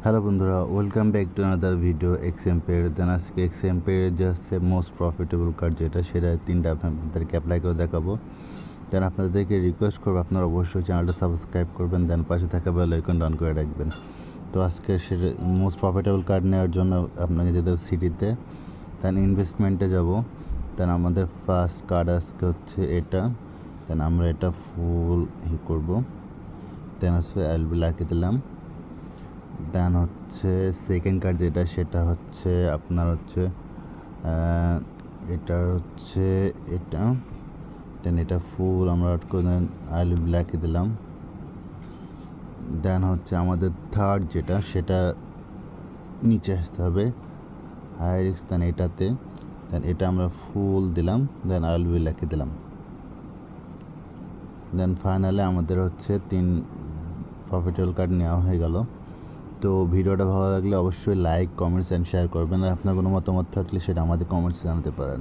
Hello বন্ধুরা, welcome back to another video এক্সএমপের। Then আজকে এক্সএমপের যে হচ্ছে মোস্ট প্রফিটেবল কার্ড যেটা, সেটা তিনটা আপনাদেরকে অ্যাপ্লাই করে দেখাবো। দেন আপনাদেরকে রিকোয়েস্ট করবো আপনারা অবশ্যই চ্যানেলটা সাবস্ক্রাইব করবেন, দেন পাশে থাকা বেল আইকনটা অন করে রাখবেন। তো আজকে সেটা মোস্ট প্রফিটেবল কার্ড নেওয়ার জন্য আপনাকে যেতে হবে সিটিতে, দেন ইনভেস্টমেন্টে যাব। দেন আমাদের ফার্স্ট কার্ড আজকে হচ্ছে এটা। দেন আমরা এটা ফুল করবো। দেন হচ্ছে এলবি লাগিয়ে দিলাম। দেন হচ্ছে সেকেন্ড কার্ড যেটা, সেটা হচ্ছে আপনার হচ্ছে এটা হচ্ছে এটা। দেন এটা ফুল আমরা দেন আইল ব্ল্যাকে দিলাম। দেন হচ্ছে আমাদের থার্ড যেটা, সেটা নিচে আসতে হবে হাই রিস্ক। দেন এটাতে দেন এটা আমরা ফুল দিলাম, দেন আইল ব্ল্যাকে দিলাম। দেন ফাইনালে আমাদের হচ্ছে 3 প্রফিটেবল কার্ড নেওয়া হয়ে গেল। তো ভিডিওটা ভালো লাগলে অবশ্যই লাইক, কমেন্টস অ্যান্ড শেয়ার করবেন। আর আপনার কোনো মতামত থাকলে সেটা আমাদের কমেন্টসে জানাতে পারেন।